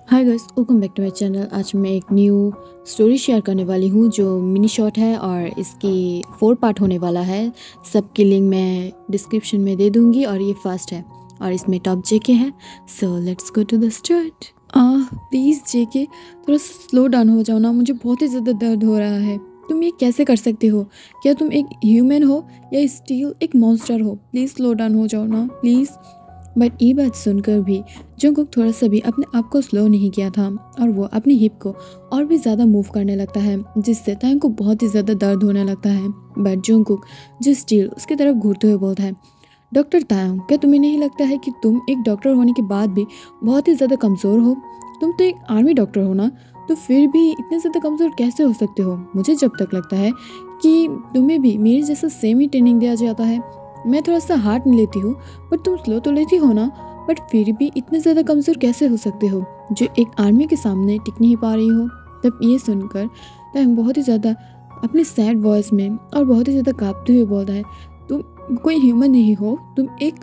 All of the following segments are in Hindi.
Hi guys, welcome back to my channel. आज मैं एक न्यू स्टोरी शेयर करने वाली हूँ जो मिनी शॉर्ट है और इसकी 4 पार्ट होने वाला है। सबकी लिंक मैं डिस्क्रिप्शन में दे दूँगी और ये फर्स्ट है और इसमें टॉप जेके है। So let's go to the start. Please JK थोड़ा स्लो डाउन हो जाओ ना, मुझे बहुत ही ज़्यादा दर्द हो रहा है। तुम ये कैसे कर सकते हो? क्या तुम एक ह्यूमन हो या स्टील एक मॉन्स्टर हो? प्लीज़ स्लो डाउन हो जाओ ना प्लीज़। बट ये बात सुनकर भी जंगकुक थोड़ा सा भी अपने आप को स्लो नहीं किया था और वो अपनी हिप को और भी ज़्यादा मूव करने लगता है, जिससे तांग को बहुत ही ज़्यादा दर्द होने लगता है। बट जंगकुक जो स्टील उसकी तरफ घूरते हुए बोलता है, डॉक्टर तायंग, क्या तुम्हें नहीं लगता है कि तुम एक डॉक्टर होने के बाद भी बहुत ही ज़्यादा कमज़ोर हो? तुम तो एक आर्मी डॉक्टर हो ना, तो फिर भी इतने ज़्यादा कमज़ोर कैसे हो सकते हो? मुझे जब तक लगता है कि तुम्हें भी मेरे जैसा सेम ही ट्रेनिंग दिया जाता है। मैं थोड़ा सा हार्ड नहीं लेती हूँ, बट तुम स्लो तो लेती हो ना, बट फिर भी इतने ज़्यादा कमज़ोर कैसे हो सकते हो जो एक आर्मी के सामने टिक नहीं पा रही हो? तब ये सुनकर तायंग बहुत ही ज़्यादा अपने सैड वॉइस में और बहुत ही ज़्यादा काँपते हुए बोलता है, तुम कोई ह्यूमन नहीं हो, तुम एक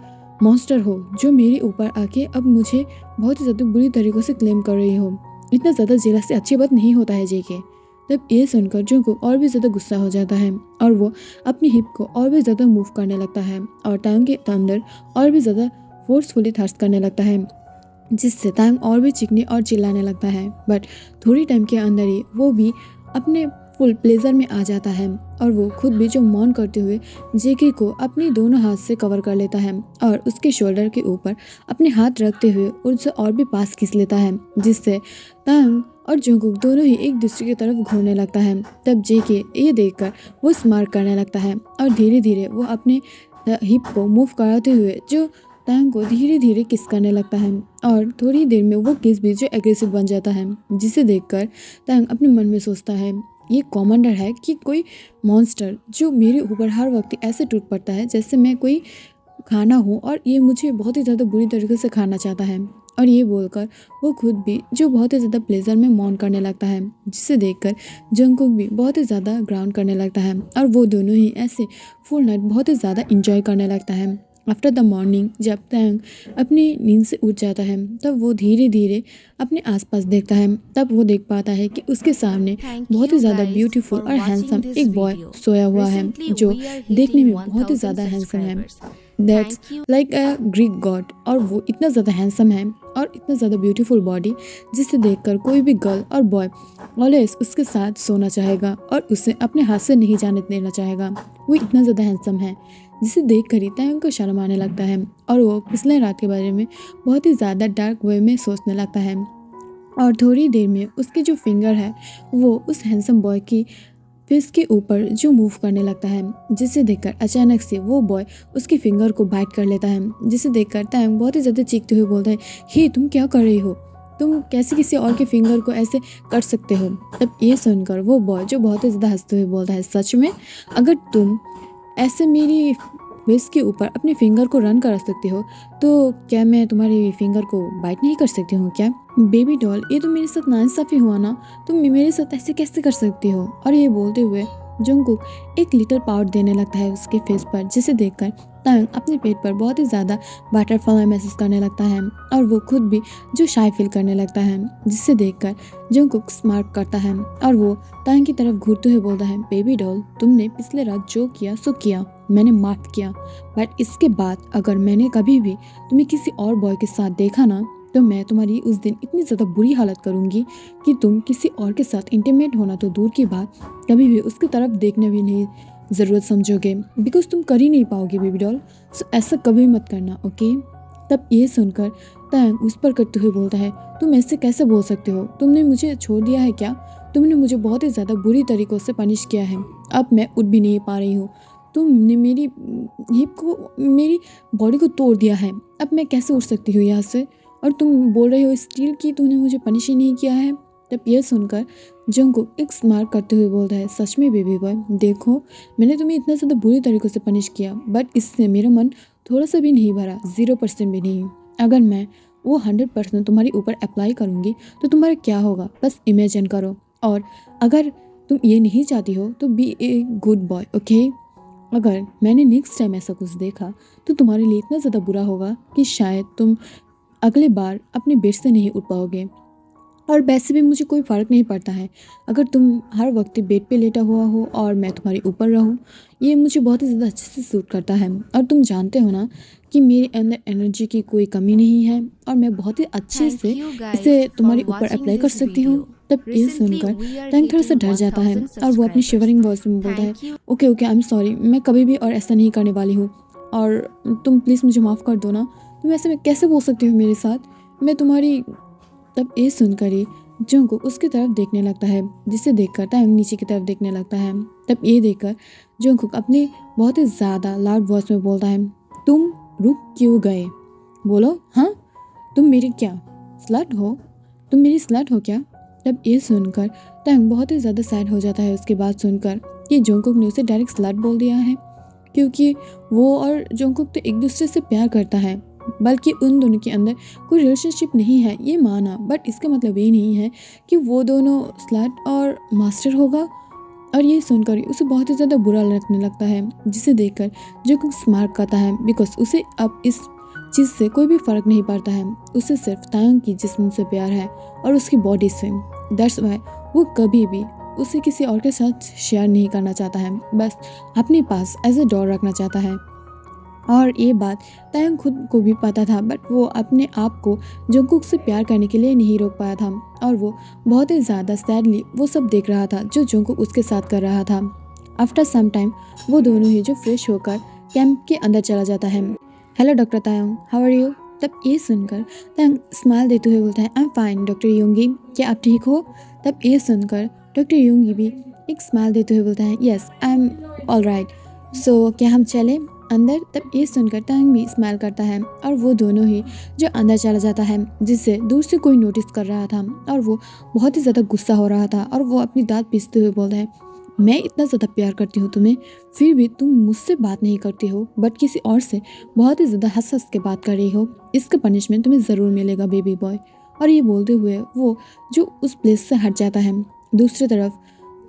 मॉन्स्टर हो जो मेरे ऊपर आके अब मुझे बहुत ही ज़्यादा बुरी तरीक़ों से क्लेम कर रही हो। इतना ज़्यादा जेलस से अच्छी बात नहीं होता है जेके। तब ये सुनकर जुंगकुक और भी ज़्यादा गुस्सा हो जाता है और वो अपनी हिप को और भी ज़्यादा मूव करने लगता है और टांग के अंदर और भी ज़्यादा फोर्सफुली थ्रस्ट करने लगता है, जिससे तांग और भी चीखने और चिल्लाने लगता है। बट थोड़ी टाइम के अंदर ही वो भी अपने फुल प्लेजर में आ जाता है और वो खुद भी जो मौन करते हुए जेके को अपनी दोनों हाथ से कवर कर लेता है और उसके शोल्डर के ऊपर अपने हाथ रखते हुए उनसे और भी पास खींच लेता है, जिससे तांग और जंगकुक दोनों ही एक दूसरे की तरफ घूरने लगता है। तब जेके ये देखकर वो स्मार्ट करने लगता है और धीरे धीरे वो अपने हिप को मूव कराते हुए जो तांग को धीरे धीरे किस करने लगता है और थोड़ी देर में वो किस भी जो एग्रेसिव बन जाता है, जिसे देखकर तांग अपने मन में सोचता है, ये कॉमन डर है कि कोई मॉन्स्टर जो मेरे ऊपर हर वक्त ऐसे टूट पड़ता है जैसे मैं कोई खाना हूँ और ये मुझे बहुत ही ज़्यादा बुरी तरीके से खाना चाहता है। और ये बोलकर वो खुद भी जो बहुत ही ज़्यादा प्लेजर में मौन करने लगता है, जिसे देखकर जंगकुक भी बहुत ही ज़्यादा ग्राउंड करने लगता है और वो दोनों ही ऐसे फुल नाइट बहुत ही ज़्यादा इंजॉय करने लगता है। आफ्टर द मॉर्निंग जब तैंग अपनी नींद से उठ जाता है तब वो धीरे धीरे अपने आसपास देखता है। तब वो देख पाता है कि उसके सामने Thank बहुत ही you ज़्यादा guys ब्यूटीफुल for और watching हैंडसम this एक बॉय video. सोया हुआ है Recently जो we are देखने hitting में बहुत ही 1000 ज़्यादा हैंडसम है। subscribers. That's Thank you. Like a Greek God और वो इतना ज़्यादा हैंडसम है और इतना ज़्यादा ब्यूटीफुल बॉडी, जिसे देखकर कोई भी गर्ल और बॉय ऑलवेज उसके साथ सोना चाहेगा और उसे अपने हाथ से नहीं जाने देना चाहेगा। वो इतना ज़्यादा हैंडसम है जिसे देख कर ही तैंग को शर्म आने लगता है और वो पिछले रात के बारे में बहुत ही ज़्यादा डार्क वे में सोचने लगता है। और थोड़ी देर में उसकी जो फिंगर है वो उस हैंडसम बॉय की फेस के ऊपर जो मूव करने लगता है, जिसे देखकर अचानक से वो बॉय उसकी फिंगर को बाइट कर लेता है, जिसे देखकर तैंग बहुत ही ज़्यादा चीखते हुए बोलता है, हे तुम क्या कर रही हो? तुम कैसे किसी और के फिंगर को ऐसे कर सकते हो? तब ये सुनकर वो बॉय जो बहुत ही ज़्यादा हंसते हुए बोलता है, सच में? अगर तुम ऐसे मेरी फेस के ऊपर अपने फिंगर को रन कर सकते हो तो क्या मैं तुम्हारी फिंगर को बाइट नहीं कर सकती हूँ क्या? बेबी डॉल, ये तो मेरे साथ नाइंसाफ़ी हुआ ना, तुम मेरे साथ ऐसे कैसे कर सकती हो? और ये बोलते हुए जंगकुक एक लिटिल पाउट देने लगता है उसके फेस पर, जिसे देखकर तांग अपने पेट पर बहुत ही ज़्यादा बटरफ्लाई महसूस करने लगता है और वो खुद भी जो शाय फील करने लगता है, जिसे देखकर जंगकुक स्मार्ट करता है और वो तांग की तरफ घूरते हुए बोलता है, बेबी डॉल, तुमने पिछले रात जो किया सो किया, मैंने माफ़ किया, बट इसके बाद अगर मैंने कभी भी तुम्हें किसी और बॉय के साथ देखा ना, तो मैं तुम्हारी उस दिन इतनी ज़्यादा बुरी हालत करूँगी कि तुम किसी और के साथ इंटीमेट होना तो दूर की बात, कभी भी उसकी तरफ देखने भी नहीं ज़रूरत समझोगे, बिकॉज तुम कर ही नहीं पाओगे बेबी डॉल। सो ऐसा कभी मत करना, ओके? तब ये सुनकर तैंग उस पर करते हुए बोलता है, तुम ऐसे कैसे बोल सकते हो? तुमने मुझे छोड़ दिया है क्या? तुमने मुझे बहुत ही ज़्यादा बुरी तरीक़ों से पनिश किया है, अब मैं उठ भी नहीं पा रही हूँ। तुमने मेरी हिप को, मेरी बॉडी को तोड़ दिया है, अब मैं कैसे उठ सकती हूँ यहाँ से? और तुम बोल रहे हो स्टील कि तूने मुझे पनिश ही नहीं किया है। तब यह सुनकर जंगकुक एक स्मार्ट करते हुए बोलता है, सच में बेबी बॉय, देखो मैंने तुम्हें इतना ज़्यादा बुरी तरीक़ों से पनिश किया, बट इससे मेरा मन थोड़ा सा भी नहीं भरा, 0% भी नहीं। अगर मैं वो 100% तुम्हारे ऊपर अप्लाई करूँगी तो तुम्हारा क्या होगा, बस इमेजिन करो। और अगर तुम ये नहीं चाहती हो तो be a good boy, okay? अगर मैंने नेक्स्ट टाइम ऐसा कुछ देखा तो तुम्हारे लिए इतना ज़्यादा बुरा होगा कि शायद तुम अगले बार अपने बेड से नहीं उठ पाओगे। और वैसे भी मुझे कोई फ़र्क नहीं पड़ता है अगर तुम हर वक्त बेड पे लेटा हुआ हो और मैं तुम्हारे ऊपर रहूं। ये मुझे बहुत ही ज़्यादा अच्छे से सूट करता है और तुम जानते हो ना कि मेरे अंदर एनर्जी की कोई कमी नहीं है और मैं बहुत ही अच्छे Thank से you guys इसे for तुम्हारे ऊपर watching अप्लाई कर this सकती हूँ। video. तब ये Recently, सुनकर we are टैंक थोड़ा सा hitting डर जाता है 1000 और वो अपनी subscribers. शिवरिंग वॉइस में बोलता है, Thank you. Okay okay I am sorry, मैं कभी भी और ऐसा नहीं करने वाली हूँ और तुम प्लीज़ मुझे माफ़ कर दो ना। तुम ऐसे में कैसे बोल सकती हो मेरे साथ, मैं तुम्हारी। तब ये सुनकर ही जंगकुक उसकी तरफ देखने लगता है, जिसे देखकर तायंग नीचे की तरफ देखने लगता है। तब ये देखकर जंगकुक अपने बहुत ही ज़्यादा लाउड वॉइस में बोलता है, तुम रुक क्यों गए? बोलो हाँ, तुम मेरी क्या स्लट हो? तुम मेरी स्लट हो क्या? तब ये सुनकर तायंग बहुत ही ज़्यादा सैड हो जाता है उसकी बात सुनकर कि जंगकुक ने उसे डायरेक्ट स्लट बोल दिया है, क्योंकि वो और जंगकुक तो एक दूसरे से प्यार करता है, बल्कि उन दोनों के अंदर कोई रिलेशनशिप नहीं है ये माना, बट इसका मतलब ये नहीं है कि वो दोनों स्लट और मास्टर होगा। और ये सुनकर उसे बहुत ही ज़्यादा बुरा लगने लगता है, जिसे देखकर जंगकुक स्मार्ट करता है बिकॉज उसे अब इस चीज़ से कोई भी फ़र्क नहीं पड़ता है। उसे सिर्फ तायंग की जिस्म से प्यार है और उसकी बॉडी से। दैट्स वाई वो कभी भी उसे किसी और के साथ शेयर नहीं करना चाहता है, बस अपने पास एज ए डॉल रखना चाहता है। और ये बात तायंग खुद को भी पता था, बट वो अपने आप को जंगकुक से प्यार करने के लिए नहीं रोक पाया था और वो बहुत ही ज़्यादा सैडली वो सब देख रहा था जो जंगकुक उसके साथ कर रहा था। आफ्टर सम टाइम वो दोनों ही जो फ्रेश होकर कैंप के अंदर चला जाता है। Hello doctor Taehyung, how are you? तब ये सुनकर तायंग स्माइल देते हुए बोलता है, I am fine doctor Yoongi, क्या आप ठीक हो? तब ये सुनकर डॉक्टर योंगी भी एक स्माइल देते हुए बोलता है, yes I am all right, so क्या हम चले अंदर? तब ये सुनकर तायंग भी स्माइल करता है और वो दोनों ही जो अंदर चला जाता है, जिससे दूर से कोई नोटिस कर रहा था और वो बहुत ही ज़्यादा गुस्सा हो रहा था और वो अपनी दांत पीसते हुए बोलता है, मैं इतना ज़्यादा प्यार करती हूँ तुम्हें, फिर भी तुम मुझसे बात नहीं करती हो बट किसी और से बहुत ही ज़्यादा हंस हंस के बात कर रही हो। इसका पनिशमेंट तुम्हें ज़रूर मिलेगा बेबी बॉय। और ये बोलते हुए वो जो उस प्लेस से हट जाता है। दूसरी तरफ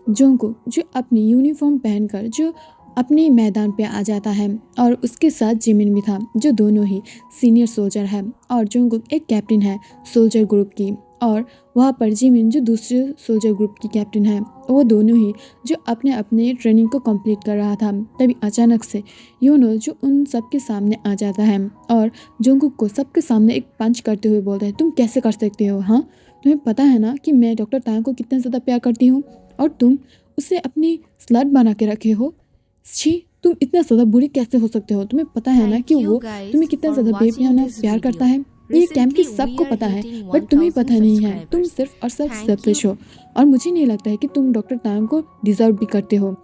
जोंको जो अपनी यूनिफॉर्म पहनकर जो अपने मैदान पे आ जाता है और उसके साथ जिमिन भी था, जो दोनों ही सीनियर सोल्जर है और जोंकुक एक कैप्टन है सोल्जर ग्रुप की, और वहाँ पर जिमिन जो दूसरे सोल्जर ग्रुप की कैप्टन है। वो दोनों ही जो अपने अपने ट्रेनिंग को कंप्लीट कर रहा था, तभी अचानक से यूनो जो उन सबके सामने आ जाता है और जोंकुक को सबके सामने एक पंच करते हुए बोलता है, तुम कैसे कर सकते हो? हाँ, तुम्हें पता है ना कि मैं डॉक्टर तायंग को कितना ज़्यादा प्यार करती हूँ और तुम उसे अपनी स्लट बना के रखे हो। छी, तुम इतना ज़्यादा बुरी कैसे हो सकते हो? तुम्हें पता है ना कि Thank you वो guys तुम्हें कितना for ज़्यादा watching बेपनाह this प्यार करता video. है। ये कैंप के Recently, we सबको are पता है, hitting बट तुम्हें 1000 पता नहीं है। तुम subscribers. सिर्फ और सिर्फ Thank you. सेल्फिश हो और मुझे नहीं लगता है कि तुम डॉक्टर तायंग को डिजर्व भी करते हो।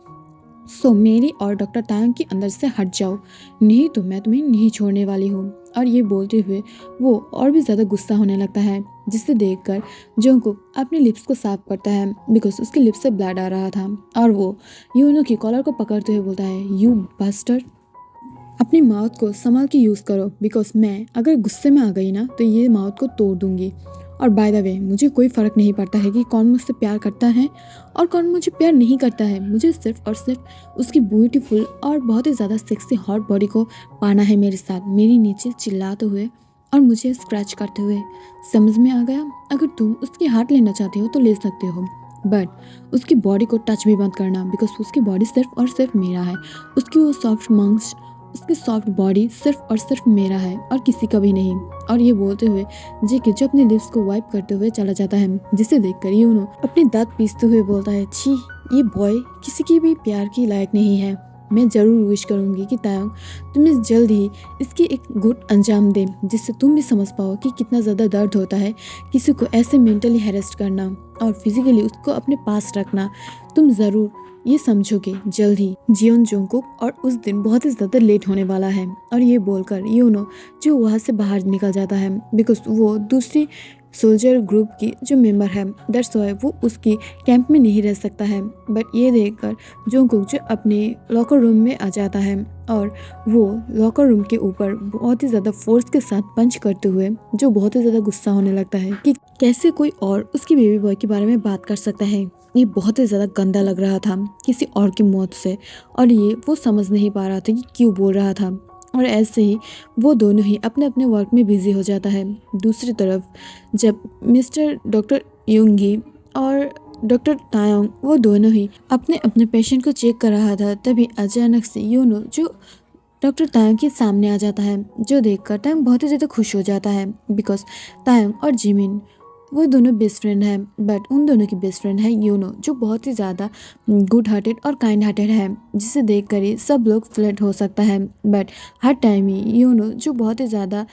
सो मेरी और डॉक्टर तायंग के अंदर से हट जाओ, नहीं तो मैं तुम्हें नहीं छोड़ने वाली हूँ। और ये बोलते हुए वो और भी ज़्यादा गुस्सा होने लगता है, जिसे देखकर जोंकुक अपने लिप्स को साफ करता है बिकॉज उसके लिप्स से ब्लड आ रहा था और वो यूनो की कॉलर को पकड़ते हुए बोलता है, यू बस्टर, अपनी माउथ को संभाल के यूज़ करो बिकॉज मैं अगर गुस्से में आ गई ना तो ये माउथ को तोड़ दूंगी। और बाय द वे मुझे कोई फ़र्क नहीं पड़ता है कि कौन मुझसे प्यार करता है और कौन मुझे प्यार नहीं करता है। मुझे सिर्फ और सिर्फ उसकी ब्यूटीफुल और बहुत ही ज़्यादा सेक्सी हॉट बॉडी को पाना है मेरे साथ, मेरी नीचे चिल्लाते हुए और मुझे स्क्रैच करते हुए। समझ में आ गया? अगर तुम उसकी हार्ट लेना चाहते हो तो ले सकते हो, बट उसकी बॉडी को टच भी मत करना बिकॉज उसकी बॉडी सिर्फ और सिर्फ मेरा है। उसकी वो सॉफ्ट मंग्स, उसकी सॉफ्ट बॉडी सिर्फ और सिर्फ मेरा है और किसी का भी नहीं। और ये बोलते हुए जेके जो अपने लिप्स को वाइप करते हुए चला जाता है, जिसे देखकर यूनो अपने दांत पीसते हुए बोलता है, छी, ये बॉय किसी की भी प्यार की लायक नहीं है। मैं ज़रूर विश करूँगी कि तायंग तुम्हें जल्द ही इसकी एक गुड अंजाम दे, जिससे तुम भी समझ पाओ कि कितना ज़्यादा दर्द होता है किसी को ऐसे मेंटली हैरेस्ट करना और फिजिकली उसको अपने पास रखना। तुम ज़रूर ये समझोगे जल्द ही जियोन जोंकुक और उस दिन बहुत ही ज़्यादा लेट होने वाला है। और ये बोलकर यूनो जो वहाँ से बाहर निकल जाता है बिकॉज वो दूसरी सोल्जर ग्रुप की जो मेंबर है, दैट्स व्हाई वो उसकी कैंप में नहीं रह सकता है। बट ये देखकर जोंकुक जो अपने लॉकर रूम में आ जाता है और वो लॉकर रूम के ऊपर बहुत ही ज़्यादा फोर्स के साथ पंच करते हुए जो बहुत ही ज़्यादा गुस्सा होने लगता है कि कैसे कोई और उसकी बेबी बॉय के बारे में बात कर सकता है। ये बहुत ही ज़्यादा गंदा लग रहा था किसी और की मौत से, और ये वो समझ नहीं पा रहा था कि क्यों बोल रहा था। और ऐसे ही वो दोनों ही अपने अपने वर्क में बिजी हो जाता है। दूसरी तरफ जब मिस्टर डॉक्टर युंगी और डॉक्टर तायोंग वो दोनों ही अपने अपने पेशेंट को चेक कर रहा था, तभी अचानक से यूनो जो डॉक्टर तायोंग के सामने आ जाता है, जो देखकर तायोंग बहुत ही ज़्यादा खुश हो जाता है बिकॉज तायोंग और जिमिन वो दोनों बेस्ट फ्रेंड हैं, बट उन दोनों की बेस्ट फ्रेंड है यूनो जो बहुत ही ज़्यादा गुड हार्टेड और काइंड हार्टेड है, जिसे देखकर ही सब लोग फ्लर्ट हो सकता है। बट हर टाइम ही यूनो जो बहुत ही ज़्यादा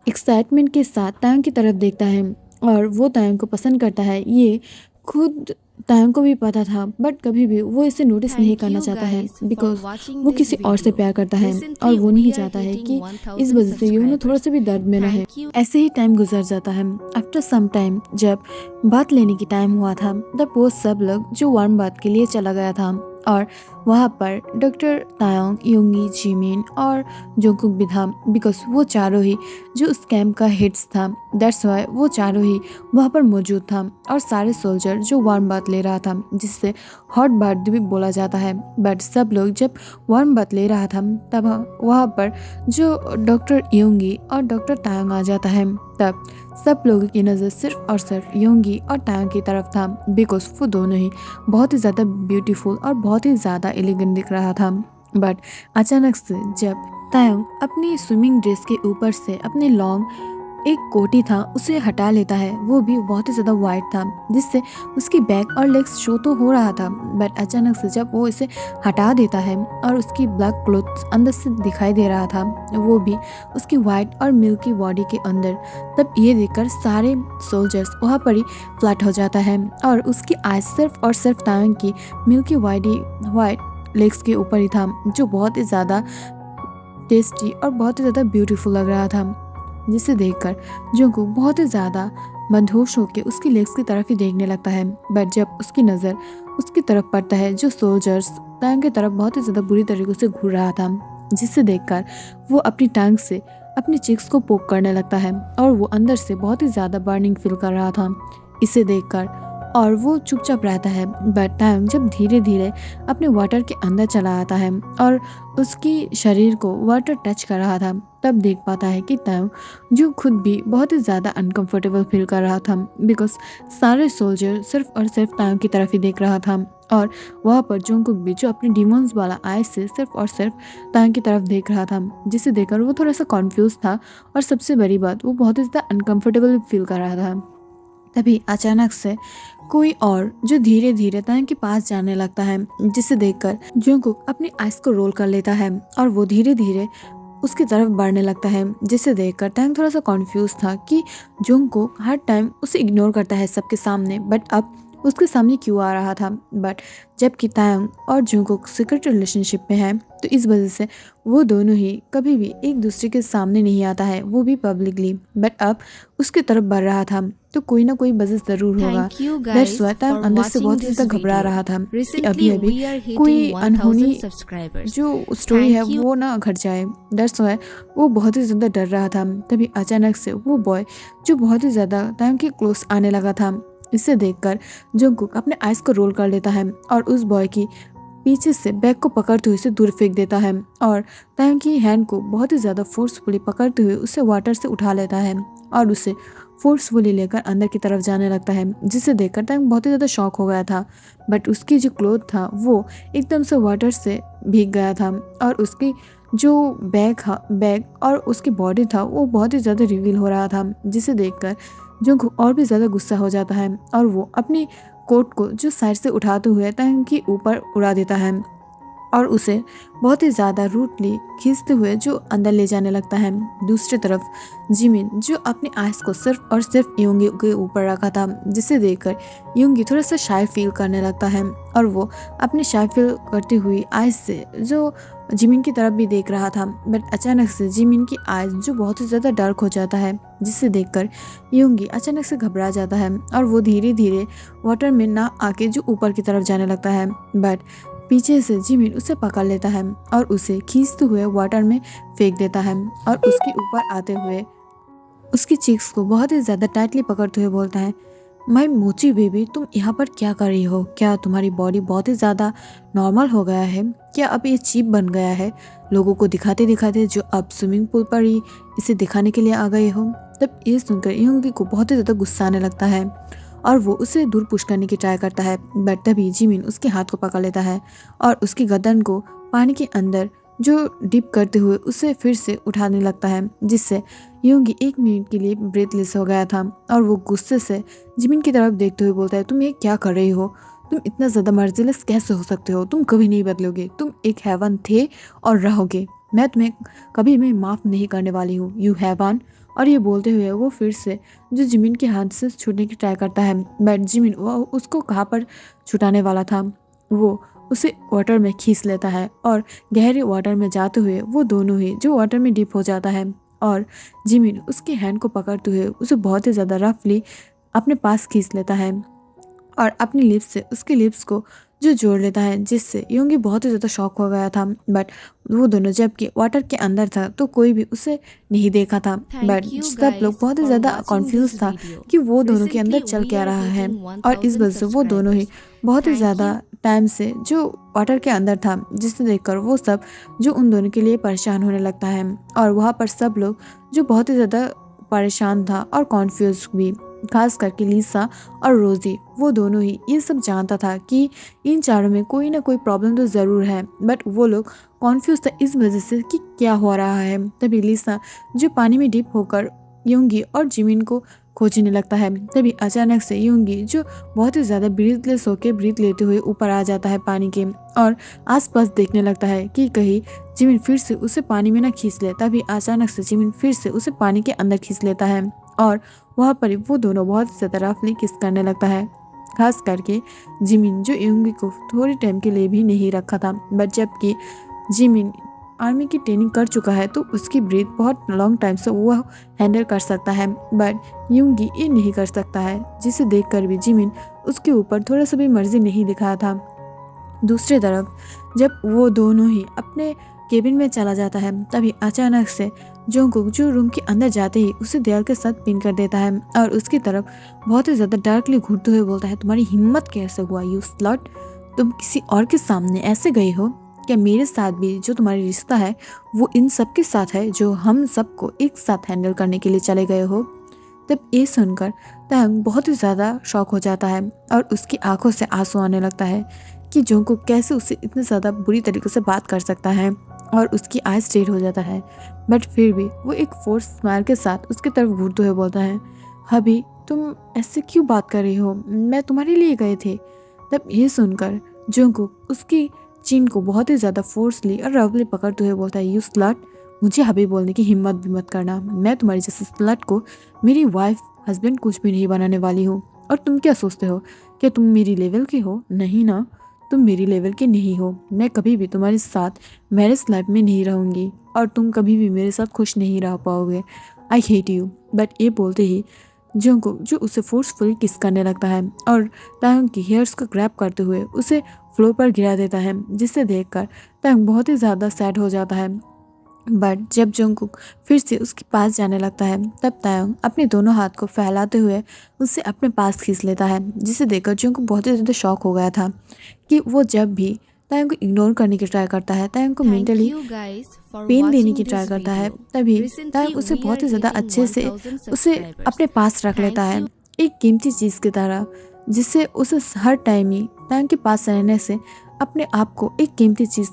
एक्साइटमेंट के साथ तायोंग की तरफ देखता है और वो तायोंग को पसंद करता है, ये खुद तायोंग को भी पता था, बट कभी भी वो इसे नोटिस नहीं Thank करना you चाहता है guys for बिकॉज watching वो this किसी और से video. प्यार करता है और Recently, वो we नहीं are चाहता है hitting कि 1000 इस वजह से यूनो थोड़ा subscribers. सा भी दर्द में रहे। Thank you. ऐसे ही टाइम गुजर जाता है। आफ्टर सम टाइम जब बात लेने की टाइम हुआ था, तब वो सब लोग जो वार्म बात के लिए चला गया था और वहाँ पर डॉक्टर तायोंग, युंगी, जिमिन और जोंगकुक भी था बिकॉज वो चारों ही जो उस कैंप का हेड्स था, दैट्स वाई वो चारों ही वहाँ पर मौजूद था और सारे सोल्जर जो वार्म बात ले रहा था, जिससे हॉट बात भी बोला जाता है। बट सब लोग जब वार्म बात ले रहा था तब वहाँ पर जो डॉक्टर युंगी और डॉक्टर तायोंग आ जाता है, तब सब लोगों की नज़र सिर्फ और सिर्फ युंगी और तायोंग की तरफ था बिकॉज वो दोनों ही बहुत ही ज़्यादा ब्यूटीफुल और बहुत ही ज़्यादा एलिगेंट दिख रहा था। बट अचानक से जब तायोंग अपनी स्विमिंग ड्रेस के ऊपर से अपने लॉन्ग एक कोटी था उसे हटा लेता है, वो भी बहुत ही ज़्यादा वाइट था जिससे उसकी बैक और लेग्स शो तो हो रहा था। बट अचानक से जब वो इसे हटा देता है और उसकी ब्लैक क्लोथ्स अंदर से दिखाई दे रहा था, वो भी उसकी वाइट और मिल्की बॉडी के अंदर, तब ये देखकर सारे सोल्जर्स वहाँ पर ही फ्लैट हो जाता है और उसकी आइज सिर्फ और सिर्फ तायोंग की मिल्की वाइट लेग्स के ऊपर ही था, जो बहुत ही ज़्यादा टेस्टी और बहुत ही ज़्यादा ब्यूटीफुल लग रहा था, जिसे देखकर जोंगकुक बहुत ही ज़्यादा मदहोश होकर उसकी लेग्स की तरफ ही देखने लगता है। बट जब उसकी नज़र उसकी तरफ पड़ता है, जो सोल्जर्स टांग की तरफ बहुत ही ज़्यादा बुरी तरीके से घूर रहा था, जिसे देखकर वो अपनी टांग से अपनी चिक्स को पोक करने लगता है और वो अंदर से बहुत ही ज़्यादा बर्निंग फील कर रहा था इसे देखकर, और वो चुपचाप रहता है। बट टांग जब धीरे धीरे अपने वाटर के अंदर चला आता है और उसकी शरीर को वाटर टच कर रहा था, तब देख पाता है कि तायोंग जो खुद भी बहुत ही ज़्यादा अनकंफर्टेबल फील कर रहा था बिकॉज सारे सोल्जर सिर्फ और सिर्फ तायोंग की तरफ ही देख रहा था और वहाँ पर जोंगकुक भी जो अपने डिमोन्स वाला आइज से सिर्फ और सिर्फ तायोंग की तरफ देख रहा था, जिसे देखकर वो थोड़ा सा कॉन्फ्यूज था और सबसे बड़ी बात वो बहुत ही ज़्यादा अनकंफर्टेबल फील कर रहा था। तभी अचानक से कोई और जो धीरे धीरे तायोंग के पास जाने लगता है, जिसे देखकर जोंगकुक अपनी आइज को रोल कर लेता है और वो धीरे धीरे उसकी तरफ बढ़ने लगता है, जिसे देखकर तायोंग थोड़ा सा कॉन्फ्यूज था कि जोंगकुक हर टाइम उसे इग्नोर करता है सबके सामने, बट अब उसके सामने क्यों आ रहा था। बट जबकि तायोंग और जोंगकुक सीक्रेट रिलेशनशिप में है, तो इस वजह से वो दोनों ही कभी भी एक दूसरे के सामने नहीं आता है, वो भी पब्लिकली। बट अब उसकी तरफ बढ़ रहा था तो कोई ना कोई वजह जरूर होगा। Thank you that's guys why तायोंग for अंदर से watching बहुत this ज़्यादा घबरा video. रहा था कि Recently, अभी अभी we are कोई hitting 1000 अनहोनी subscribers. जो स्टोरी है Thank you. वो ना घट जाए। दैट्स व्हाई वो बहुत ही ज़्यादा डर रहा था। तभी अचानक से वो बॉय जो बहुत ही ज़्यादा तायोंग के क्लोज आने लगा था, इसे देखकर जोंगकुक अपने आइज को रोल कर लेता है और उस बॉय की पीछे से बैग को पकड़ते हुए उसे दूर फेंक देता है और तायोंग की हैंड को बहुत ही ज़्यादा फोर्सफुली पकड़ते हुए उसे वाटर से उठा लेता है और उसे फोर्सफुली लेकर अंदर की तरफ जाने लगता है, जिसे देखकर तायोंग बहुत ही ज़्यादा शॉक हो गया था। बट उसकी जो क्लोथ था वो एकदम से वाटर से भीग गया था और उसकी जो बैग और उसकी बॉडी था वो बहुत ही ज़्यादा रिवील हो रहा था, जिसे देखकर जोंगकुक और भी ज़्यादा गुस्सा हो जाता है और वो अपनी कोट को जो साइड से उठाते हुए तायोंग के ऊपर उड़ा देता है और उसे बहुत ही ज़्यादा रूटली खींचते हुए जो अंदर ले जाने लगता है। दूसरी तरफ जिमिन जो अपने आइज को सिर्फ और सिर्फ युंगी के ऊपर रखा था, जिसे देखकर युंगी थोड़ा सा शाय फील करने लगता है और वो अपनी शाय फील करती हुई आइज से जो जिमिन की तरफ भी देख रहा था। बट अचानक से जिमिन की आइज जो बहुत ही ज़्यादा डार्क हो जाता है, जिसे देखकर युंगी अचानक से घबरा जाता है और वो धीरे धीरे वाटर में ना आके जो ऊपर की तरफ जाने लगता है। बट पीछे से जिमिन उसे पकड़ लेता है और उसे खींचते हुए वाटर में फेंक देता है और उसके ऊपर आते हुए उसकी चीक्स को बहुत ही ज़्यादा टाइटली पकड़ते हुए बोलता है, माय मोची बेबी, तुम यहाँ पर क्या कर रही हो? क्या तुम्हारी बॉडी बहुत ही ज़्यादा नॉर्मल हो गया है? क्या अब ये चीप बन गया है लोगों को दिखाते दिखाते, जो अब स्विमिंग पूल पर ही इसे दिखाने के लिए आ गए हो? तब ये सुनकर युंगी को बहुत ही ज़्यादा गुस्सा आने लगता है और वो उसे दूर पुश करने की ट्राई करता है, बट तभी जिमिन उसके हाथ को पकड़ लेता है और उसकी गर्दन को पानी के अंदर जो डिप करते हुए उसे फिर से उठाने लगता है, जिससे योंगी 1 मिनट के लिए ब्रेथलेस हो गया था और वो गुस्से से जिमिन की तरफ देखते हुए बोलता है, तुम ये क्या कर रही हो? तुम इतना ज़्यादा मर्जिलेस कैसे हो सकते हो? तुम कभी नहीं बदलोगे। तुम एक हैवान थे और रहोगे। मैं तुम्हें कभी भी माफ़ नहीं करने वाली हूँ, यू हैवान। और ये बोलते हुए वो फिर से जो जिमिन के हाथ से छूटने की ट्राई करता है, बट जिमिन वो उसको कहाँ पर छुटाने वाला था, वो उसे वाटर में खींच लेता है और गहरे वाटर में जाते हुए वो दोनों ही जो वाटर में डिप हो जाता है और जिमिन उसके हैंड को पकड़ते हुए उसे बहुत ही ज़्यादा रफली अपने पास खींच लेता है और अपनी लिप्स से उसके लिप्स को जो जोड़ लेता है, जिससे योंगी बहुत ही ज़्यादा शॉक हो गया था। बट वो दोनों जबकि वाटर के अंदर था तो कोई भी उसे नहीं देखा था, बट सब लोग बहुत ही ज़्यादा कॉन्फ्यूज था कि वो दोनों के अंदर चल क्या रहा है। और इस वजह से वो दोनों ही बहुत ही ज़्यादा टाइम से जो वाटर के अंदर था, जिसे देखकर वो सब जो उन दोनों के लिए परेशान होने लगता है और वहाँ पर सब लोग जो बहुत ही ज़्यादा परेशान था और कॉन्फ्यूज भी, खास करके लीसा और रोजी, वो दोनों ही ये सब जानता था कि इन चारों में कोई ना कोई प्रॉब्लम तो ज़रूर है, बट वो लोग कॉन्फ्यूज था इस वजह से कि क्या हो रहा है। तभी लीसा जो पानी में डिप होकर योंगी और जिमिन को खोजने लगता है, तभी अचानक से योंगी जो बहुत ही ज़्यादा ब्रीथलेस होकर ब्रीथ लेते हुए ऊपर आ जाता है पानी के और आसपास देखने लगता है कि कहीं जिमिन फिर से उसे पानी में ना खींच ले। तभी अचानक से जिमिन फिर से उसे पानी के अंदर खींच लेता है और वहाँ पर वो दोनों बहुत ज़्यादा रफली किस करने लगता है, खास करके जिमिन जो योंगी को थोड़ी टाइम के लिए भी नहीं रखा था। बट जबकि जिमिन आर्मी की ट्रेनिंग कर चुका है तो उसकी ब्रीथ बहुत लॉन्ग टाइम से वो हैंडल कर सकता है, बट योंगी ये नहीं कर सकता है, जिसे देखकर भी जिमिन उसके ऊपर थोड़ा सा भी मर्जी नहीं दिखाया था। दूसरी तरफ जब वो दोनों ही अपने केबिन में चला जाता है, तभी अचानक से जोंगकुक जो रूम के अंदर जाते ही उसे दीवार के साथ पिन कर देता है और उसकी तरफ बहुत ही ज़्यादा डार्कली घूरते हुए बोलता है, तुम्हारी हिम्मत कैसे हुआ यू स्लट? तुम किसी और के सामने ऐसे गई हो? क्या मेरे साथ भी जो तुम्हारी रिश्ता है वो इन सब के साथ है जो हम सबको एक साथ हैंडल करने के लिए चले गए हो? तब ये सुनकर तंग बहुत ही ज़्यादा शॉक हो जाता है और उसकी आंखों से आंसू आने लगता है कि जोंगकुक कैसे उससे इतने ज़्यादा बुरी तरीके से बात कर सकता है और उसकी आइज स्ट्रेट हो जाता है। बट फिर भी वो एक फोर्स स्माइल के साथ उसकी तरफ घूरते हुए बोलता है, हबी तुम ऐसे क्यों बात कर रही हो? मैं तुम्हारे लिए गए थे। तब ये सुनकर जोंगकुक उसकी चिन को बहुत ही ज़्यादा फोर्सली और रफली पकड़ते हुए बोलता है, यू स्लट, मुझे हबी बोलने की हिम्मत भी मत करना। मैं तुम्हारी जैसे स्लट को मेरी वाइफ हस्बैंड कुछ भी नहीं बनाने वाली हूँ। और तुम क्या सोचते हो, क्या तुम मेरी लेवल के हो? नहीं ना, तुम मेरी लेवल के नहीं हो। मैं कभी भी तुम्हारे साथ मैरिज लाइफ में नहीं रहूँगी और तुम कभी भी मेरे साथ खुश नहीं रह पाओगे। I hate you. बट ये बोलते ही जोंगकुक जो उसे फोर्सफुली किस करने लगता है और तांग की हेयर्स को ग्रैब करते हुए उसे फ्लोर पर गिरा देता है, जिसे देखकर तांग बहुत ही ज़्यादा सैड हो जाता है। बट जब जोंगकुक फिर से उसके पास जाने लगता है, तब तायंग अपने दोनों हाथ को फैलाते हुए उससे अपने पास खींच लेता है, जिसे देखकर जोंगकुक बहुत ही ज़्यादा शॉक हो गया था कि वो जब भी तायंग को इग्नोर करने की ट्राई करता है, तायंग को मेंटली पेन देने की ट्राई करता है, तभी तायंग उसे बहुत ही ज़्यादा अच्छे से उसे अपने पास रख लेता है, एक कीमती चीज़ की तरह, जिससे उसे हर टाइम ही तायंग के पास रहने से अपने आप को एक कीमती चीज़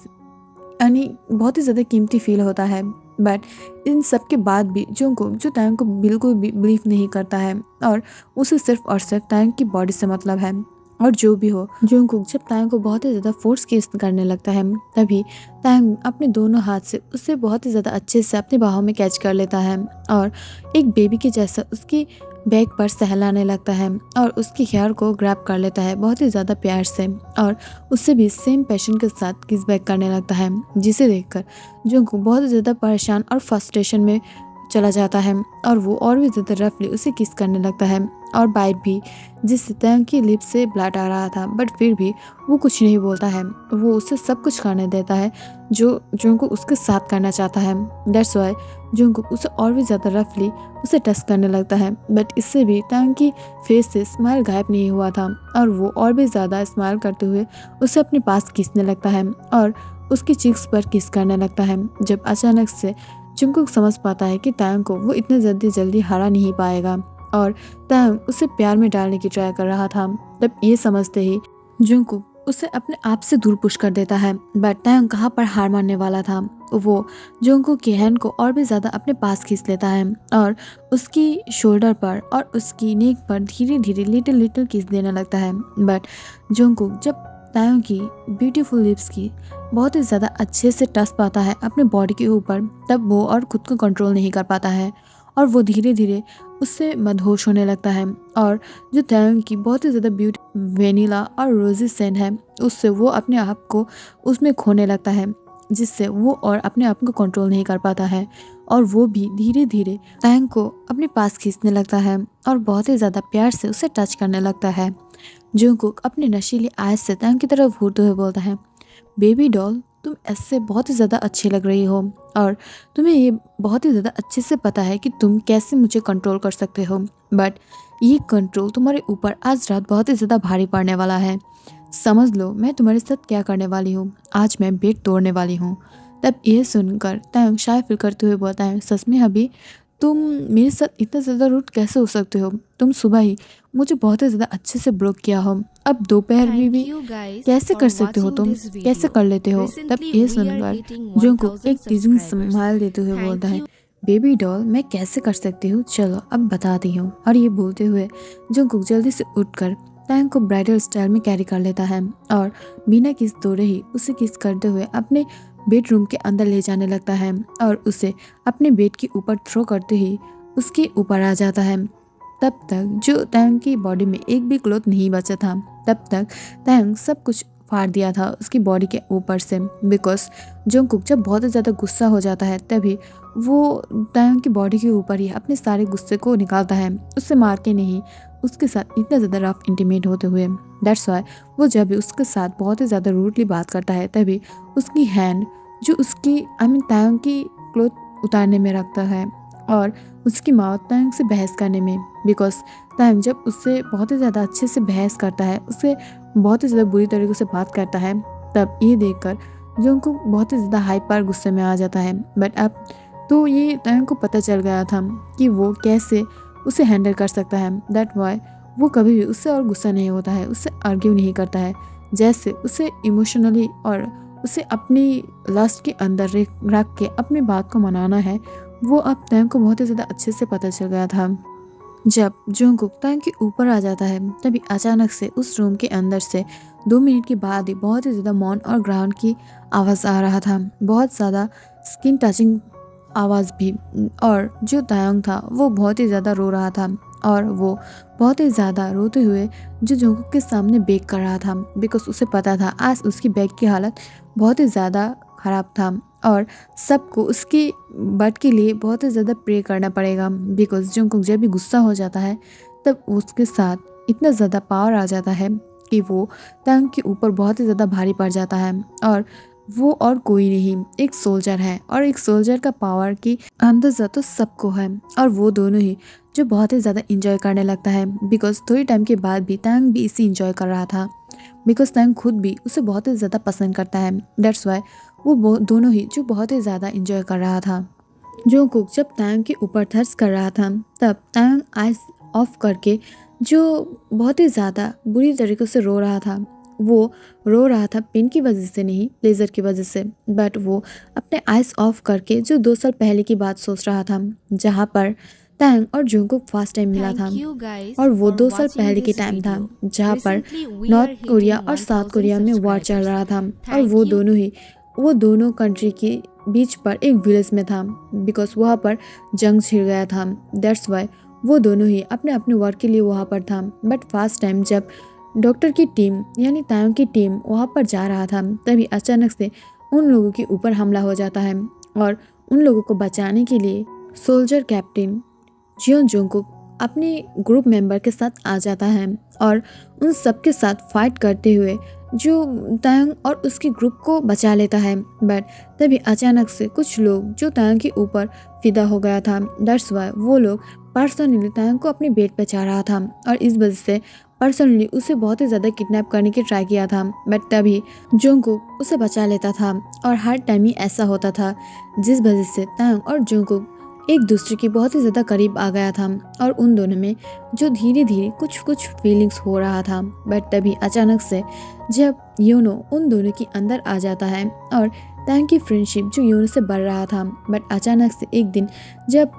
यानी बहुत ही ज़्यादा कीमती फील होता है। बट इन सब के बाद भी जोंगकुक जो तायंग को बिल्कुल भी बिलीव नहीं करता है और उसे सिर्फ और सिर्फ तायंग की बॉडी से मतलब है। और जो भी हो, जोंगकुक जब तायंग को बहुत ही ज़्यादा फोर्स किस करने लगता है, तभी तायंग अपने दोनों हाथ से उसे बहुत ही ज़्यादा अच्छे से अपनी बाहों में कैच कर लेता है और एक बेबी के जैसा उसकी बैक पर सहलाने लगता है और उसकी हेयर को ग्रैब कर लेता है बहुत ही ज़्यादा प्यार से और उससे भी सेम पैशन के साथ किस बैक करने लगता है, जिसे देखकर जोंगकुक बहुत ज़्यादा परेशान और फ्रस्ट्रेशन में चला जाता है और वो और भी ज़्यादा रफली उसे किस करने लगता है और बाइट भी, जिससे तायंग की लिप से ब्लड आ रहा था। बट फिर भी वो कुछ नहीं बोलता है, वो उसे सब कुछ करने देता है जो जोंगकुक उसके साथ करना चाहता है। दैट्स वाई जोंगकुक उसे और भी ज़्यादा रफली उसे टच करने लगता है, बट इससे भी तायंग की फेस से स्माइल गायब नहीं हुआ था और वो और भी ज़्यादा स्माइल करते हुए उसे अपने पास खींचने लगता है और उसकी चीक्स पर किस करने लगता है। जब अचानक से जोंगकुक समझ पाता है कि तायंग को वो इतने जल्दी हरा नहीं पाएगा, और तायंग उसे प्यार में डालने की ट्राई कर रहा था। तब ये समझते ही जंगकुक उसे अपने आप से दूर पुश कर देता है। बट तायंग कहाँ पर हार मानने वाला था, वो जंगकुक की हैंड को और भी ज़्यादा अपने पास खींच लेता है और उसकी शोल्डर पर और उसकी नेक पर धीरे धीरे लिटिल लिटिल किस देने लगता है। बट जंगकुक जब तायंग की ब्यूटीफुल लिप्स की बहुत ही ज़्यादा अच्छे से टच पाता है अपने बॉडी के ऊपर, तब वो और खुद को कंट्रोल नहीं कर पाता है और वो धीरे धीरे उससे मदहोश होने लगता है। और जो तायंग की बहुत ही ज़्यादा ब्यूटी वेनिला और रोजी सेंट है, उससे वो अपने आप को उसमें खोने लगता है, जिससे वो और अपने आप को कंट्रोल नहीं कर पाता है और वो भी धीरे धीरे तायंग को अपने पास खींचने लगता है और बहुत ही ज़्यादा प्यार से उसे टच करने लगता है। जंगकुक अपने नशीली आयस से तायंग की तरफ घूरते हुए बोलता है, बेबी डॉल, तुम ऐसे बहुत ही ज़्यादा अच्छी लग रही हो और तुम्हें ये बहुत ही ज़्यादा अच्छे से पता है कि तुम कैसे मुझे कंट्रोल कर सकते हो, बट ये कंट्रोल तुम्हारे ऊपर आज रात बहुत ही ज़्यादा भारी पड़ने वाला है। समझ लो मैं तुम्हारे साथ क्या करने वाली हूँ, आज मैं बेड तोड़ने वाली हूँ। तब ये सुनकर तायंग शाय फील करते हुए बोलता है, सच में अभी तुम मेरे साथ इतना ज़्यादा रूड कैसे हो सकते हो? तुम सुबह ही मुझे बहुत ही ज़्यादा अच्छे से ब्लॉक किया हो, अब दोपहर में भी कैसे कर सकते हो तुम? कैसे कर लेते हो? तब ये सुनकर जंगकुक एक टीजिंग स्माइल देते हुए बोलता है, बेबी डॉल, मैं कैसे कर सकती हूँ, चलो अब बताती हूँ। और ये बोलते हुए जंगकुक जल्दी से उठकर तायंग को ब्राइडल स्टाइल में कैरी कर लेता है और बिना किस तोड़े ही उसे किस करते हुए अपने बेडरूम के अंदर ले जाने लगता है और उसे अपने बेड के ऊपर थ्रो करते ही उसके ऊपर आ जाता है। तब तक जो तायंग की बॉडी में एक भी क्लॉथ नहीं बचा था, तब तक तायंग सब कुछ फाड़ दिया था उसकी बॉडी के ऊपर से, बिकॉज जंगकुक जब बहुत ही ज़्यादा गुस्सा हो जाता है तभी वो तायंग की बॉडी के ऊपर ही अपने सारे गुस्से को निकालता है, उससे मार के नहीं, उसके साथ इतना ज़्यादा रफ इंटीमेट होते हुए। दैट्स वाई वो जब भी उसके साथ बहुत ही ज़्यादा रूडली बात करता है तभी उसकी हैंड जो उसकी तायंग की क्लॉथ उतारने में रखता है और उसकी माउथ तायंग से बहस करने में, बिकॉज तायंग जब उससे बहुत ही ज़्यादा अच्छे से बहस करता है, उससे बहुत ही ज़्यादा बुरी तरीके से बात करता है, तब ये देखकर जंगकुक बहुत ही ज़्यादा हाइपर गुस्से में आ जाता है। बट अब तो ये तायंग को पता चल गया था कि वो कैसे उसे हैंडल कर सकता है। दैट वाई वो कभी भी उससे और गुस्सा नहीं होता है, उससे आर्ग्यू नहीं करता है, जैसे उसे इमोशनली और उसे अपनी लस्ट के अंदर रख के अपनी बात को मनाना है, वो अब तायंग को बहुत ही ज़्यादा अच्छे से पता चल गया था। जब जंगकुक तायंग के ऊपर आ जाता है तभी अचानक से उस रूम के अंदर से 2 मिनट के बाद ही बहुत ही ज़्यादा मौन और ग्राउंड की आवाज़ आ रहा था, बहुत ज़्यादा स्किन टचिंग आवाज़ भी। और जो तायंग था वो बहुत ही ज़्यादा रो रहा था और वो बहुत ही ज़्यादा रोते हुए जो जंगकुक के सामने बेग कर रहा था, बिकॉज उसे पता था आज उसकी बैग की हालत बहुत ही ज़्यादा ख़राब था और सबको उसकी बट के लिए बहुत ही ज़्यादा प्रे करना पड़ेगा, बिकॉज जंगकुक जब भी गुस्सा हो जाता है तब उसके साथ इतना ज़्यादा पावर आ जाता है कि वो तायंग के ऊपर बहुत ही ज़्यादा भारी पड़ जाता है और वो और कोई नहीं एक सोल्जर है और एक सोल्जर का पावर की अंदाज़ा तो सबको है। और वो दोनों ही जो बहुत ही ज़्यादा इंजॉय करने लगता है, बिकॉज थोड़ी टाइम के बाद भी तायंग भी इसे इंजॉय कर रहा था, बिकॉज तायंग खुद भी उसे बहुत ही ज़्यादा पसंद करता है। दैट्स वाई वो दोनों ही जो बहुत ही ज़्यादा इंजॉय कर रहा था। जंगकुक जब तायंग के ऊपर थर्स कर रहा था तब तायंग आइज ऑफ करके जो बहुत ही ज़्यादा बुरी तरीके से रो रहा था, वो रो रहा था पेन की वजह से नहीं, प्लेजर की वजह से, बट वो अपने आइज ऑफ करके जो 2 साल पहले की बात सोच रहा था, जहाँ पर तायंग और जंगकुक फर्स्ट टाइम मिला था। और वो 2 साल पहले के टाइम था जहाँ पर नॉर्थ कोरिया और साउथ कोरिया में वॉर चल रहा था और वो दोनों कंट्री के बीच पर एक विलेज में था, बिकॉज वहाँ पर जंग छिड़ गया था। दैट्स वाई वो दोनों ही अपने अपने वर्क के लिए वहाँ पर था। बट फर्स्ट टाइम जब डॉक्टर की टीम यानी तायंग की टीम वहाँ पर जा रहा था तभी अचानक से उन लोगों के ऊपर हमला हो जाता है और उन लोगों को बचाने के लिए सोल्जर कैप्टन जियोन जंगकुक अपने ग्रुप मेंबर के साथ आ जाता है और उन सब के साथ फाइट करते हुए जो तायंग और उसके ग्रुप को बचा लेता है। बट तभी अचानक से कुछ लोग जो तायंग के ऊपर फिदा हो गया था, दैट्स वाई वो लोग पर्सनली तायंग को अपने बेड पे चाह रहा था और इस वजह से पर्सनली उसे बहुत ही ज़्यादा किडनैप करने की ट्राई किया था। बट तभी जंगकुक उसे बचा लेता था और हर टाइम ही ऐसा होता था जिस वजह से तायंग और जंगकुक एक दूसरे के बहुत ही ज़्यादा करीब आ गया था और उन दोनों में जो धीरे धीरे कुछ कुछ फीलिंग्स हो रहा था। बट तभी अचानक से जब योनो उन दोनों के अंदर आ जाता है और तायंग की फ्रेंडशिप जो योनो से बढ़ रहा था। बट अचानक से एक दिन जब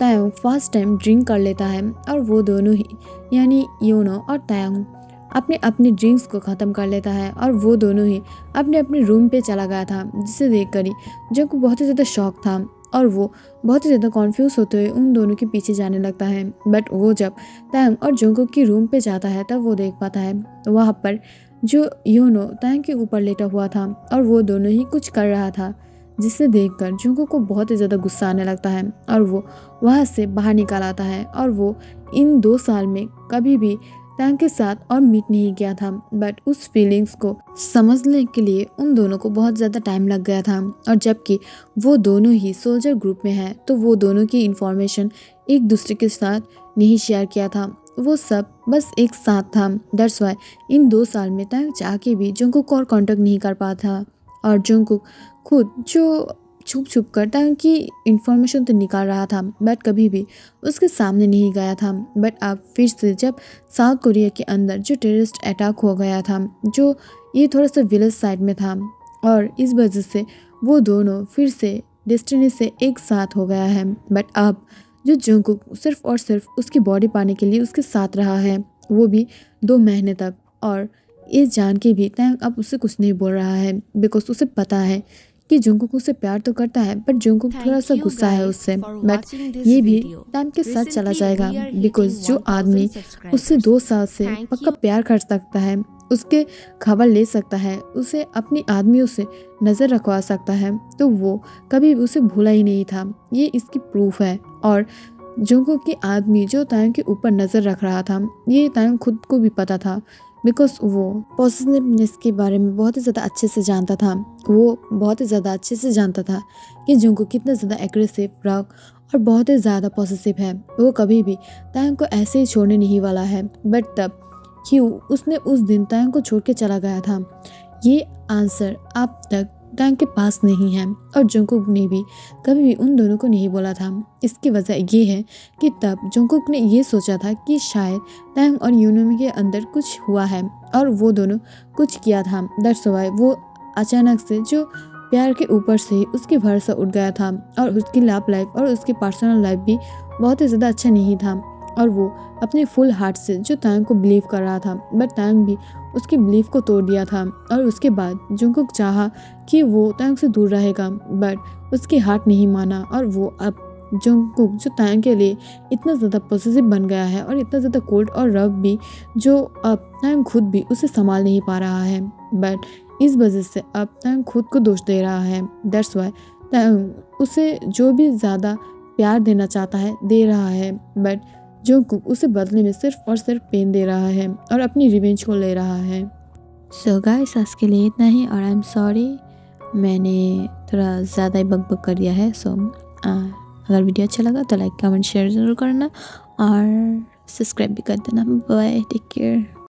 तायंग फर्स्ट टाइम ड्रिंक कर लेता है और वो दोनों ही यानी योनो और तायंग अपने अपने ड्रिंक्स को ख़त्म कर लेता है और वो दोनों ही अपने अपने रूम पे चला गया था, जिसे देखकर ही जो को बहुत ही ज़्यादा शौक था और वो बहुत ही ज़्यादा कॉन्फ्यूज़ होते हुए उन दोनों के पीछे जाने लगता है। बट वो जब तायंग और जोंगकुक की रूम पे जाता है तब वो देख पाता है वहाँ पर जो योनो तायंग के ऊपर लेटा हुआ था और वो दोनों ही कुछ कर रहा था, जिसे देखकर जोंगकुक को बहुत ही ज़्यादा गुस्सा आने लगता है और वो वहाँ से बाहर निकल आता है। और वो इन 2 साल में कभी भी तायंग के साथ और मीट नहीं किया था। बट उस फीलिंग्स को समझने के लिए उन दोनों को बहुत ज़्यादा टाइम लग गया था। और जबकि वो दोनों ही सोल्जर ग्रुप में हैं तो वो दोनों की इन्फॉर्मेशन एक दूसरे के साथ नहीं शेयर किया था, वो सब बस एक साथ था। दैट्स वाई इन 2 साल में तायंग चाह के भी जोंगकुक को और कांटेक्ट नहीं कर पाता और जोंगकुक खुद जो छुप छुप कर तायंग की इन्फॉर्मेशन तो निकाल रहा था बट कभी भी उसके सामने नहीं गया था। बट अब फिर से जब साउथ कोरिया के अंदर जो टेररिस्ट अटैक हो गया था, जो ये थोड़ा सा विलेज साइड में था और इस वजह से वो दोनों फिर से डेस्टिनी से एक साथ हो गया है। बट अब जो जोंगकुक सिर्फ और सिर्फ उसकी बॉडी पाने के लिए उसके साथ रहा है, वो भी 2 महीने तक। और ये जान के भी तायंग अब उससे कुछ नहीं बोल रहा है बिकॉज उसे पता है कि जोंगकुक उससे प्यार तो करता है बट जोंगकुक थोड़ा सा गुस्सा है उससे। बट ये भी टाइम के साथ चला जाएगा बिकॉज जो आदमी उससे 2 साल से पक्का प्यार कर सकता है, उसके खबर ले सकता है, उसे अपनी आदमियों से नज़र रखवा सकता है, तो वो कभी भी उसे भूला ही नहीं था। ये इसकी प्रूफ है। और जोंगकुक की आदमी जो तायंग के ऊपर नज़र रख रहा था, ये तायंग खुद को भी पता था बिकॉज वो पॉजिटिवनेस के बारे में बहुत ही ज़्यादा अच्छे से जानता था। वो बहुत ही ज़्यादा अच्छे से जानता था कि जोंगकुक कितना ज़्यादा एग्रेसिव, रॉक और बहुत ही ज़्यादा पॉसेसिव है। वो कभी भी तायंग को ऐसे ही छोड़ने नहीं वाला है। बट तब क्यों उसने उस दिन तायंग को छोड़ के चला गया था, ये आंसर अब तक तायंग के पास नहीं है और जोंगकुक ने भी कभी भी उन दोनों को नहीं बोला था। इसकी वजह ये है कि तब जोंगकुक ने ये सोचा था कि शायद तायंग और योनो के अंदर कुछ हुआ है और वो दोनों कुछ किया था। दैट्स व्हाई वो अचानक से जो प्यार के ऊपर से उसकी भरोसा उठ गया था और उसकी लव लाइफ और उसकी पर्सनल लाइफ भी बहुत ही ज़्यादा अच्छा नहीं था। और वो अपने फुल हार्ट से जो तायंग को बिलीव कर रहा था बट तायंग भी उसकी बिलीव को तोड़ दिया था। और उसके बाद जोंगकुक चाहा कि वो तायंग से दूर रहेगा बट उसकी हार्ट नहीं माना और वो अब जोंगकुक जो तायंग के लिए इतना ज़्यादा पॉसेसिव बन गया है और इतना ज़्यादा कोल्ड और रफ भी, जो अब तायंग खुद भी उसे संभाल नहीं पा रहा है। बट इस वजह से अब तायंग खुद को दोष दे रहा है। दैट्स वाई तायंग उसे जो भी ज़्यादा प्यार देना चाहता है दे रहा है बट जोंगकुक उसे बदले में सिर्फ और सिर्फ पेन दे रहा है और अपनी रिवेंज को ले रहा है। सो गाइस आज के लिए इतना ही और आई एम सॉरी मैंने थोड़ा ज़्यादा ही बकबक कर दिया है। सो अगर वीडियो अच्छा लगा तो लाइक कमेंट शेयर ज़रूर करना और सब्सक्राइब भी कर देना। Bye, take care.